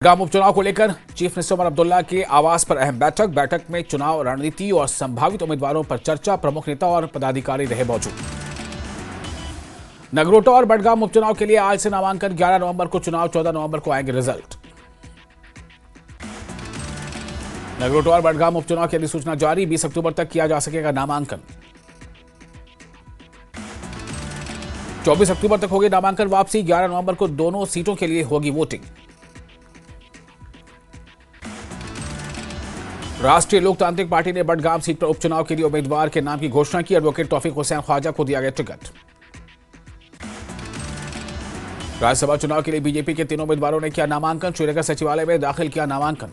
गांव उपचुनाव को लेकर चीफ मिनिस्टर उमर अब्दुल्ला के आवास पर अहम बैठक में चुनाव रणनीति और संभावित उम्मीदवारों पर चर्चा। प्रमुख नेता और पदाधिकारी रहे मौजूद। नगरोटा और बडगाम उपचुनाव के लिए आज से नामांकन 11 नवंबर को, चुनाव 14 नवंबर को आएंगे रिजल्ट। नगरोटा और बडगाम उपचुनाव की अधिसूचना जारी, 20 अक्टूबर तक किया जा सकेगा नामांकन। 24 अक्टूबर तक होगी नामांकन वापसी, 11 नवंबर को दोनों सीटों के लिए होगी वोटिंग। राष्ट्रीय लोकतांत्रिक पार्टी ने बडगाम सीट पर उपचुनाव के लिए उम्मीदवार के नाम की घोषणा की। एडवोकेट तौफीक हुसैन ख्वाजा को दिया गया टिकट। राज्यसभा चुनाव के लिए बीजेपी के तीनों उम्मीदवारों ने किया नामांकन। श्रीनगर सचिवालय में दाखिल किया नामांकन।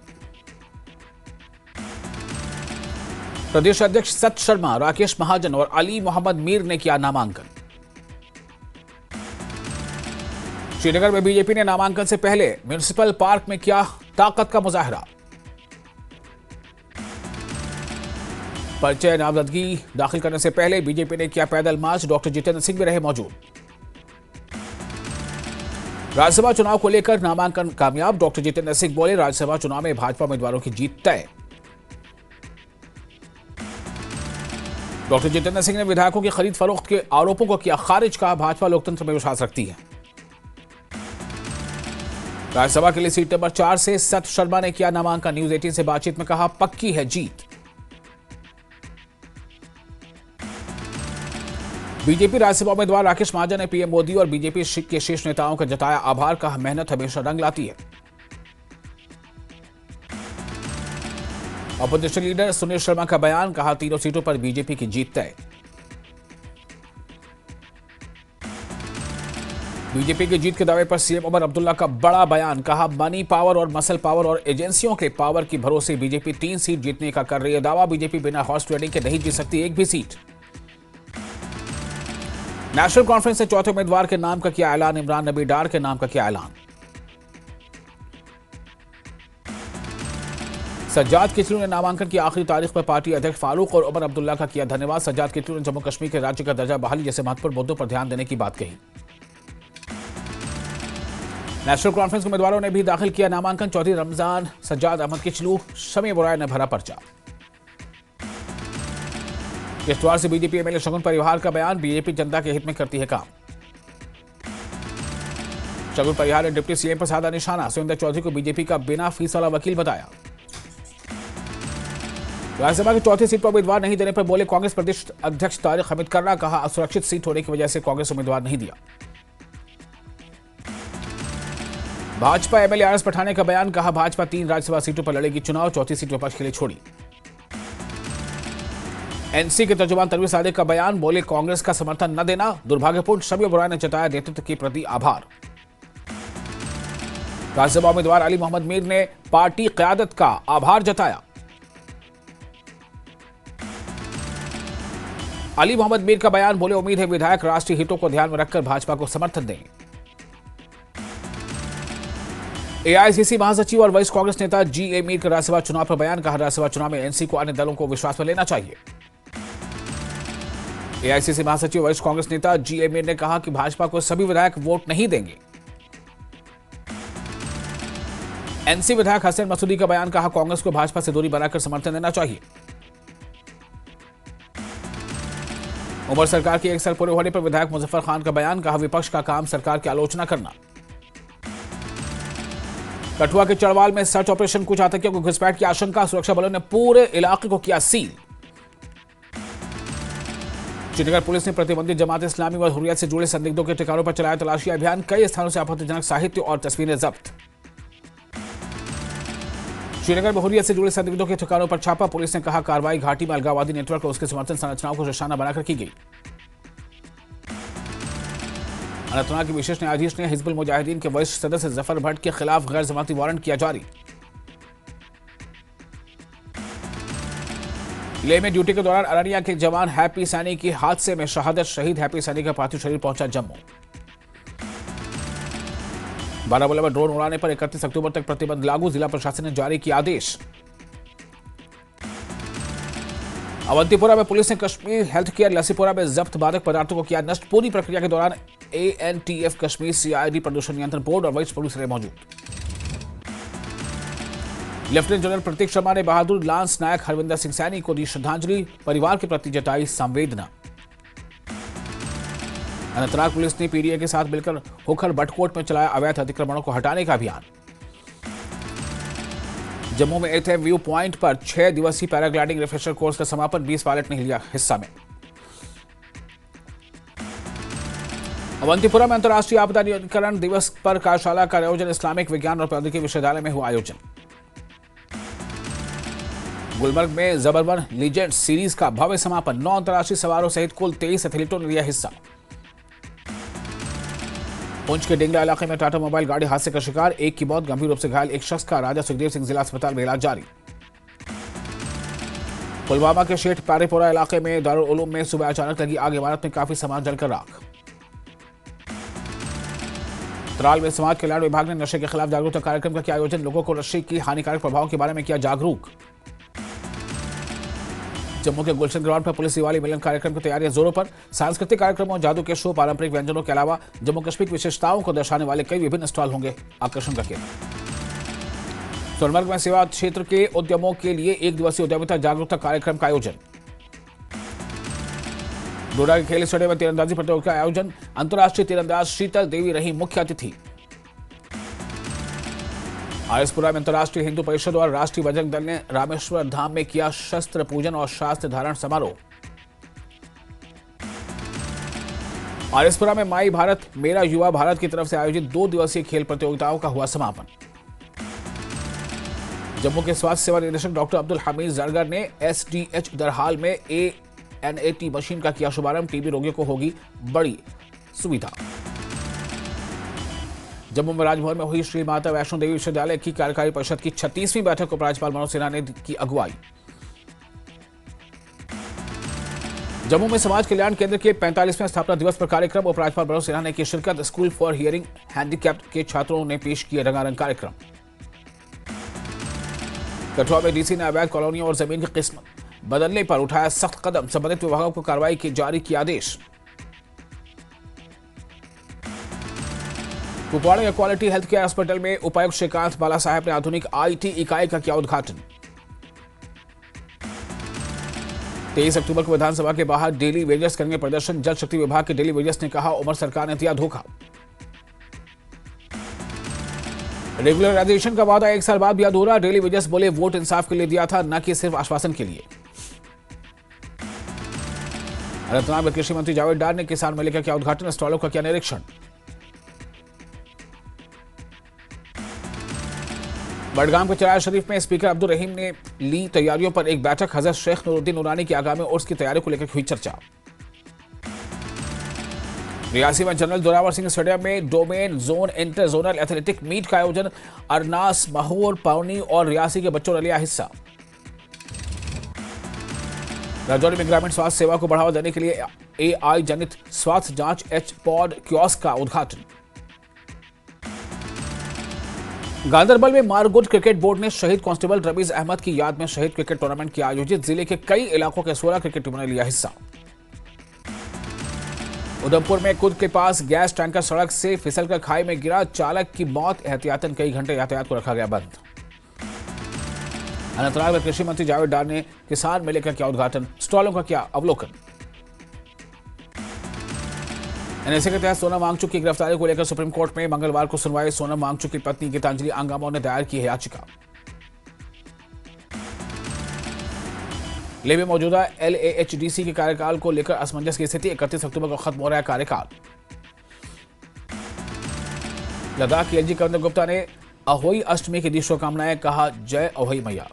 प्रदेश अध्यक्ष सत शर्मा, राकेश महाजन और अली मोहम्मद मीर ने किया नामांकन। श्रीनगर में बीजेपी ने नामांकन से पहले म्युनिसिपल पार्क में किया ताकत का मुजाहरा। परिचय नामजदगी दाखिल करने से पहले बीजेपी ने किया पैदल मार्च। डॉक्टर जितेंद्र सिंह भी रहे मौजूद। राज्यसभा चुनाव को लेकर नामांकन कामयाब। डॉक्टर जितेंद्र सिंह बोले, राज्यसभा चुनाव में भाजपा उम्मीदवारों की जीत तय। डॉक्टर जितेंद्र सिंह ने विधायकों की खरीद फरोख्त के आरोपों को किया खारिज। कहा, भाजपा लोकतंत्र में विश्वास रखती है। राज्यसभा के लिए सीट नंबर 4 से सत शर्मा ने किया नामांकन। न्यूज 18 से बातचीत में कहा, पक्की है जीत। बीजेपी राज्यसभा उम्मीदवार राकेश महाजन ने पीएम मोदी और बीजेपी के शीर्ष नेताओं का जताया आभार। कहा, मेहनत हमेशा रंग लाती है। अपोजिशन लीडर सुनील शर्मा का बयान। कहा, तीनों सीटों पर बीजेपी की जीत तय। बीजेपी की जीत के दावे पर सीएम उमर अब्दुल्ला का बड़ा बयान। कहा, मनी पावर और मसल पावर और एजेंसियों के पावर की भरोसे बीजेपी 3 सीट जीतने का कर रही है दावा। बीजेपी बिना हॉर्स ट्रेडिंग के नहीं जीत सकती एक भी सीट। नेशनल कॉन्फ्रेंस से चौथे उम्मीदवार के नाम का किया ऐलान। इमरान नबी डार के नाम का किया ऐलान। सज्जाद किचलू ने नामांकन की आखिरी तारीख पर पार्टी अध्यक्ष फारूक और उमर अब्दुल्ला का किया धन्यवाद। सज्जाद किचलू ने जम्मू कश्मीर के राज्य का दर्जा बहाली जैसे महत्वपूर्ण मुद्दों पर ध्यान देने की बात कही। नेशनल कॉन्फ्रेंस के उम्मीदवारों ने भी दाखिल किया नामांकन। चौधरी रमजान, सज्जाद अहमद किचलू, शमी बुराय ने भरा पर्चा। किश्तवाड़ से बीजेपी एमएलए शगुन परिहार का बयान। बीजेपी जनता के हित में करती है काम। शगुन परिहार ने डिप्टी सीएम पर साधा निशाना। सुरेंद्र चौधरी को बीजेपी का बिना फीस वाला वकील बताया। राज्यसभा की चौथी सीट पर उम्मीदवार नहीं देने पर बोले कांग्रेस प्रदेश अध्यक्ष तारिक हमीद कर्रा। कहा, असुरक्षित सीट होने की वजह से कांग्रेस उम्मीदवार नहीं दिया। भाजपा एमएलए आरएस पठाने का बयान। कहा, भाजपा 3 राज्यसभा सीटों पर लड़ेगी चुनाव। चौथी सीट विपक्ष के लिए छोड़ी। एनसी के तर्जुमान तनवीर सादिक का बयान। बोले, कांग्रेस का समर्थन न देना दुर्भाग्यपूर्ण। शमी बुराय ने जताया नेतृत्व के प्रति आभार। राज्यसभा उम्मीदवार अली मोहम्मद मीर ने पार्टी क़यादत का आभार जताया। अली मोहम्मद मीर का बयान। बोले, उम्मीद है विधायक राष्ट्रीय हितों को ध्यान में रखकर भाजपा को समर्थन दें। एआईसीसी महासचिव और वरिष्ठ कांग्रेस नेता जीए मीर का राज्यसभा चुनाव पर बयान। कहा, राज्यसभा चुनाव में एनसी को अन्य दलों को विश्वास में लेना चाहिए। एआईसीसी महासचिव वरिष्ठ कांग्रेस नेता जीए मीर ने कहा कि भाजपा को सभी विधायक वोट नहीं देंगे। एनसी विधायक हसन मसूदी का बयान। कहा, कांग्रेस को भाजपा से दूरी बनाकर समर्थन देना चाहिए। उमर सरकार की 1 साल पूरे होने पर विधायक मुजफ्फर खान का बयान। कहा, विपक्ष का काम सरकार की आलोचना करना। कठुआ के चढ़वाल में सर्च ऑपरेशन, कुछ आतंकियों को घुसपैठ की आशंका। सुरक्षा बलों ने पूरे इलाके को किया सील। श्रीनगर पुलिस ने प्रतिबंधित जमात इस्लामी व हुर्रियत से जुड़े संदिग्धों के ठिकानों पर चलाया तलाशी अभियान। कई स्थानों से आपत्तिजनक साहित्य और तस्वीरें जब्त। श्रीनगर में हुर्रियत से जुड़े संदिग्धों के ठिकानों पर छापा। पुलिस ने कहा, कार्रवाई घाटी में अलगाववादी नेटवर्क और उसके समर्थन संरचनाओं को निशाना बनाकर की गई। अनंतनाग के विशेष न्यायाधीश ने हिजबुल मुजाहिदीन के वरिष्ठ सदस्य जफर भट्ट के खिलाफ गैर जमानती वारंट किया जारी। लेह में ड्यूटी के दौरान अररिया के जवान हैप्पी सैनी की हादसे में शहादत। शहीद हैप्पी सैनी का पार्थिव शरीर पहुंचा जम्मू। बारामूला में ड्रोन उड़ाने पर 31 अक्टूबर तक प्रतिबंध लागू। जिला प्रशासन ने जारी किया आदेश। अवंतीपुरा में पुलिस ने कश्मीर हेल्थ केयर लसीपुरा में जब्त मादक पदार्थों को किया नष्ट। पूरी प्रक्रिया के दौरान एएनटीएफ कश्मीर, सीआईडी, प्रदूषण नियंत्रण बोर्ड और वरिष्ठ पुलिस रहे मौजूद। लेफ्टिनेंट जनरल प्रतीक शर्मा ने बहादुर लांस नायक हरविंदर सिंह सैनी को दी श्रद्धांजलि, परिवार के प्रति जताई संवेदना। अनंतनाग पुलिस ने पीडीए के साथ मिलकर होकर बटकोट में चलाया अवैध अतिक्रमणों को हटाने का अभियान। जम्मू में एथेम व्यू पॉइंट पर 6 दिवसीय पैराग्लाइडिंग रिफ्रेशर कोर्स का समापन, 20 पायलट ने लिया हिस्सा में। अवंतीपुरा में अंतर्राष्ट्रीय आपदा नियंत्रण दिवस पर कार्यशाला का आयोजन, इस्लामिक विज्ञान और प्रौद्योगिकी विश्वविद्यालय में हुआ आयोजन। गुलमर्ग में जबरवन लीजेंड सीरीज का भव्य समापन, 9 अंतर्राष्ट्रीय सवारों सहित कुल 23 एथलीटों ने लिया हिस्सा। पुंछ के डिंगला इलाके में टाटा मोबाइल गाड़ी हादसे का शिकार, एक की मौत, गंभीर रूप से घायल एक शख्स का राजा सुखदेव सिंह जिला अस्पताल में इलाज जारी। पुलवामा के शेठ पारेपोरा इलाके में दारुल उलूम में सुबह अचानक लगी आग, इमारत में काफी सामान जलकर राख। त्राल में समाज कल्याण विभाग ने नशे के खिलाफ जागरूकता कार्यक्रम का किया आयोजन, लोगों को नशे की हानिकारक प्रभाव के बारे में किया जागरूक। जम्मू के गुलशन ग्राउंड पर पुलिस दिवाली मिलन कार्यक्रम की तैयारियां जोरों पर, सांस्कृतिक कार्यक्रमों, जादू के शो, पारंपरिक व्यंजनों के अलावा जम्मू कश्मीर की विशेषताओं को दर्शाने वाले कई विभिन्न स्टॉल होंगे आकर्षण का केंद्र। सोनमर्ग में सेवा क्षेत्र के उद्यमों के लिए 1 दिवसीय उद्यमिता जागरूकता कार्यक्रम का आयोजन। डोडा के खेल स्टेडियम में तीरंदाजी प्रतियोगिता का आयोजन, अंतर्राष्ट्रीय तीरंदाज शीतल देवी रही मुख्य अतिथि। आरएसपुरा में अंतर्राष्ट्रीय हिंदू परिषद और राष्ट्रीय बजरंग दल ने रामेश्वर धाम में किया शस्त्र पूजन और शास्त्र धारण समारोह। आरएसपुरा में माई भारत मेरा युवा भारत की तरफ से आयोजित 2 दिवसीय खेल प्रतियोगिताओं का हुआ समापन। जम्मू के स्वास्थ्य सेवा निदेशक डॉक्टर अब्दुल हमीद जरगर ने एसडीएच दरहाल में एएनएटी मशीन का किया शुभारंभ, टीबी रोगियों को होगी बड़ी सुविधा। जम्मू में राजभवन में हुई श्री माता वैष्णो देवी विश्वविद्यालय की कार्यकारी परिषद की 36वीं बैठक को राज्यपाल मनोज सिन्हा ने की अगुवाई। जम्मू में समाज कल्याण केंद्र के 45वें स्थापना दिवस पर कार्यक्रम, उपराज्यपाल मनोज सिन्हा ने की शिरकत, स्कूल फॉर हियरिंग हैंडीकैप्ड के छात्रों ने पेश किए रंगारंग कार्यक्रम। कठुआ में डीसी ने अवैध कॉलोनियों और जमीन की किस्मत बदलने पर उठाया सख्त कदम, संबंधित विभागों को कार्रवाई की जारी किया आदेश। कुपवाड़ा के क्वालिटी हेल्थ केयर हॉस्पिटल में उपायुक्त श्रीकांत बाला साहब ने आधुनिक आईटी इकाई का किया उद्घाटन। 23 अक्टूबर को विधानसभा के बाहर डेली वेजेस करेंगे प्रदर्शन, जल शक्ति विभाग के डेली वेजेस ने कहा उमर सरकार ने दिया धोखा। रेगुलराइजेशन का वादा 1 साल बाद भी अधूरा, डेली वेजेस बोले वोट इंसाफ के लिए दिया था, न कि सिर्फ आश्वासन के लिए। अनंतनाग में कृषि मंत्री जावेद डार ने किसान मेले का किया उद्घाटन, स्टॉलों का किया निरीक्षण। बडगाम के चराय शरीफ में स्पीकर अब्दुल रहीम ने ली तैयारियों पर एक बैठक, हजरत शेख नूरुद्दीन नूरानी की आगामी उर्स की तैयारियों को लेकर हुई चर्चा। रियासी में जनरल जोरावर सिंह स्टेडियम में डोमेन zone inter zonal athletic meet का आयोजन, अरनास, महूर, पौनी और रियासी के बच्चों ने लिया हिस्सा। राजौरी में ग्रामीण स्वास्थ्य सेवा को बढ़ावा देने के लिए एआई जनित स्वास्थ्य जांच एच-पॉड कियोस्क का उद्घाटन। गांधरबल में मारगुड क्रिकेट बोर्ड ने शहीद कांस्टेबल रमीज अहमद की याद में शहीद क्रिकेट टूर्नामेंट किया आयोजित, जिले के कई इलाकों के 16 क्रिकेट टीमों ने लिया हिस्सा। उधमपुर में कुद के पास गैस टैंकर सड़क से फिसलकर खाई में गिरा, चालक की मौत, एहतियातन कई घंटे यातायात को रखा गया बंद। अनंतनाग में कृषि मंत्री जावेद डार ने किसान मेले का किया उद्घाटन, स्टॉलों का किया अवलोकन। एनएसए के तहत सोनम वांगचुक की गिरफ्तारी को लेकर सुप्रीम कोर्ट में मंगलवार को सुनवाई, सोनम वांगचुक की पत्नी गीतांजलि आंगामो ने दायर की है याचिका। लेह में मौजूदा एलएएचडीसी के कार्यकाल को लेकर असमंजस की स्थिति, 31 अक्टूबर को खत्म हो रहा है कार्यकाल। लद्दाख के एलजी कर्नल गुप्ता ने अहोई अष्टमी की दी शुभकामनाएं, कहा जय अहोई मैया।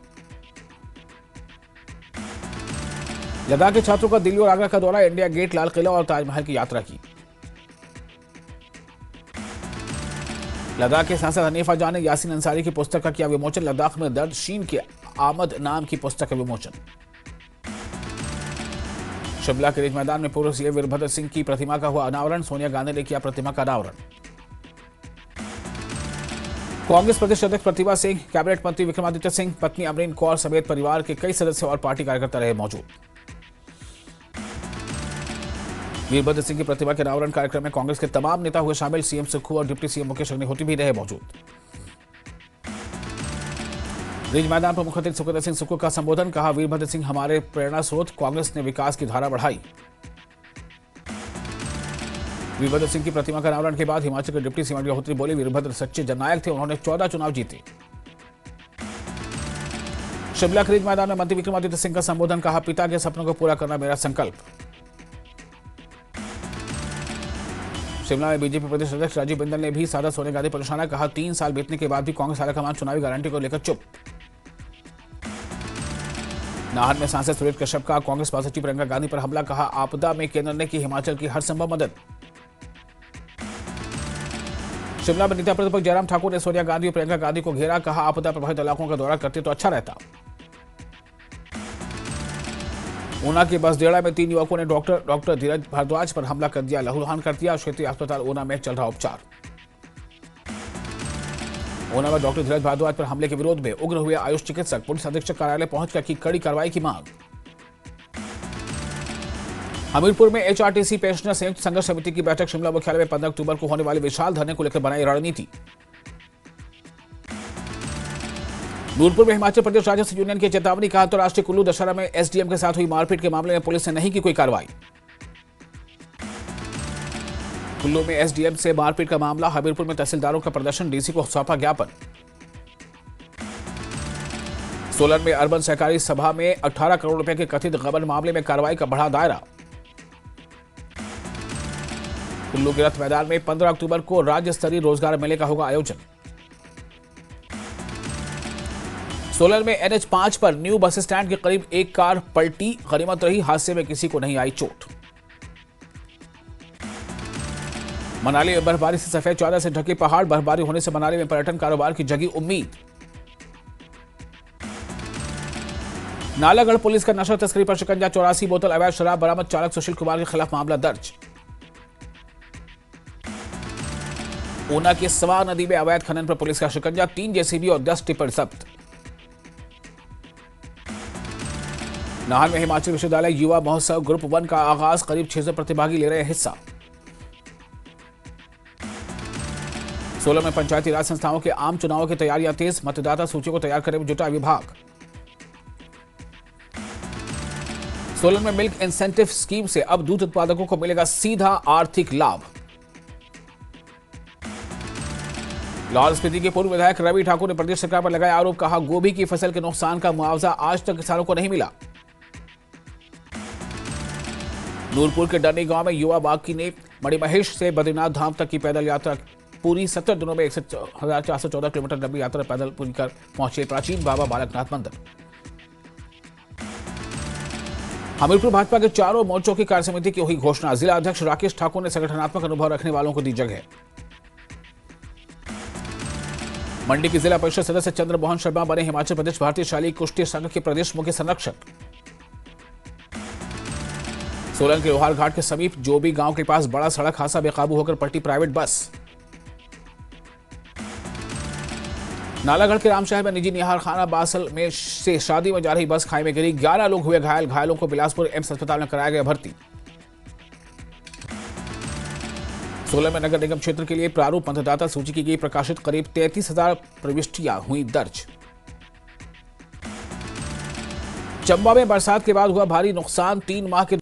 लद्दाख के छात्रों का दिल्ली और आगरा का दौरा, इंडिया गेट, लाल किला और ताजमहल की यात्रा की। लद्दाख के सांसद हनीफा जान ने यासीन अंसारी की पुस्तक का किया विमोचन, लद्दाख में दर्द शीन के आमद नाम की पुस्तक का विमोचन। शिमला के रिज मैदान में पूर्व सीएम वीरभद्र सिंह की प्रतिमा का हुआ अनावरण, सोनिया गांधी ने किया प्रतिमा का अनावरण। कांग्रेस प्रदेश अध्यक्ष प्रतिभा सिंह, कैबिनेट मंत्री विक्रमादित्य सिंह, पत्नी अमरीन कौर समेत परिवार के कई सदस्य और पार्टी कार्यकर्ता रहे मौजूद। वीरभद्र सिंह की प्रतिमा के अनावरण कार्यक्रम में कांग्रेस के तमाम नेता हुए शामिल, सीएम सुक्खू और डिप्टी सीएम मुकेश अग्निहोत्री भी रहे मौजूद। रिज मैदान पर मुख्यमंत्री सुखविंदर सिंह सुक्खू का संबोधन, कहा वीरभद्र सिंह हमारे प्रेरणा स्रोत, कांग्रेस ने विकास की धारा बढ़ाई। वीरभद्र सिंह की प्रतिमा का अनावरण के बाद हिमाचल के डिप्टी सीएम अग्निहोत्री बोले, वीरभद्र सच्चे जननायक थे, उन्होंने 14 चुनाव जीते। शिमला के रिज मैदान में मंत्री विक्रमादित्य सिंह का संबोधन, कहा पिता के सपनों को पूरा करना मेरा संकल्प। शिमला में बीजेपी प्रदेश अध्यक्ष राजीव बिंदल ने भी सादा सोनिया गांधी पर निशाना, कहा 3 साल बीतने के बाद भी कांग्रेस हाईकमान चुनावी गारंटी को लेकर चुप। नाहन में सांसद सुरेश कश्यप का कांग्रेस महासचिव प्रियंका गांधी पर हमला, कहा आपदा में केंद्र ने की हिमाचल की हर संभव मदद। शिमला में नेता प्रतिपक्ष जयराम ठाकुर ने सोनिया गांधी और प्रियंका गांधी को घेरा, कहा आपदा प्रभावित इलाकों का दौरा करते तो अच्छा रहता। ऊना के बसदेड़ा में 3 युवकों ने डॉक्टर धीरज भारद्वाज पर हमला कर दिया, लहूलुहान कर दिया। क्षेत्रीय अस्पताल ऊना में चल रहा उपचार। ऊना में डॉक्टर धीरज भारद्वाज पर हमले के विरोध में उग्र हुए आयुष चिकित्सक, पुलिस अधीक्षक कार्यालय पहुंचकर की कड़ी कार्रवाई की मांग। हमीरपुर में एचआरटीसी पेंशनर संयुक्त संघर्ष समिति की बैठक, शिमला मुख्यालय में 15 अक्टूबर को होने वाले विशाल धरने को लेकर बनाई रणनीति। नूरपुर में हिमाचल प्रदेश राजस्व यूनियन की चेतावनी, कहा अंतरराष्ट्रीय कुल्लू दशहरा में एसडीएम के साथ हुई मारपीट के मामले में पुलिस ने नहीं की कोई कार्रवाई। कुल्लू में एसडीएम से मारपीट का मामला, हमीरपुर में तहसीलदारों का प्रदर्शन, डीसी को सौंपा ज्ञापन। सोलन में अर्बन सहकारी सभा में 18 करोड़ रुपए के कथित गबन मामले में कार्रवाई का बढ़ा दायरा। कुल्लू के रथ मैदान में 15 अक्टूबर को राज्य स्तरीय रोजगार मेले का होगा आयोजन। सोलन में NH 5 पर न्यू बस स्टैंड के करीब एक कार पलटी, गनीमत रही हादसे में किसी को नहीं आई चोट। मनाली में बर्फबारी से सफेद चादर से ढके पहाड़, बर्फबारी होने से मनाली में पर्यटन कारोबार की जगी उम्मीद। नालागढ़ पुलिस का नशा तस्करी पर शिकंजा, 84 बोतल अवैध शराब बरामद, चालक सुशील कुमार के खिलाफ मामला दर्ज। ऊना की सवा नदी में अवैध खनन पर पुलिस का शिकंजा, 3 जेसीबी और 10 टिपर जब्त। नाहन में हिमाचल विश्वविद्यालय युवा महोत्सव ग्रुप 1 का आगाज, करीब 600 प्रतिभागी ले रहे हैं हिस्सा। सोलन में पंचायती राज संस्थाओं के आम चुनावों की तैयारियां तेज, मतदाता सूची को तैयार करने में जुटा विभाग। सोलन में मिल्क इंसेंटिव स्कीम से अब दूध उत्पादकों को मिलेगा सीधा आर्थिक लाभ। लाहौल स्पीति के पूर्व विधायक रवि ठाकुर ने प्रदेश सरकार पर लगाया आरोप, कहा गोभी की फसल के नुकसान का मुआवजा आज तक किसानों को नहीं मिला। नूरपुर के डरनी गांव में युवा बागी ने मणिमहेश से बद्रीनाथ धाम तक की पैदल यात्रा पूरी 17 दिनों में 61,414 किलोमीटर लंबी यात्रा पैदल पूरी कर पहुंचे प्राचीन बाबा बालकनाथ मंदिर। हमीरपुर भाजपा के चारों मोर्चों की कार्यसमिति की हुई घोषणा, जिला अध्यक्ष राकेश ठाकुर ने संगठनात्मक अनुभव रखने वालों को दी जगह। मंडी की जिला परिषद सदस्य चंद्रमोहन शर्मा बने हिमाचल प्रदेश भारतीय शालेय कुश्ती संघ के प्रदेश मुख्य संरक्षक। सोलन के लोहार घाट के समीप जोबी गांव के पास बड़ा सड़क हादसा, बेकाबू होकर पलटी प्राइवेट बस। नालागढ़ के रामशहर में निजी निहार खाना बासल में से शादी में जा रही बस खाई में गिरी, 11 लोग हुए घायल, घायलों को बिलासपुर एम्स अस्पताल में कराया गया भर्ती। सोलन में नगर निगम क्षेत्र के लिए प्रारूप मतदाता सूची की गई प्रकाशित, करीब 33,000 प्रविष्टियां हुई दर्ज। चंबा में बरसात के बाद हुआ भारी नुकसान, 3 माह के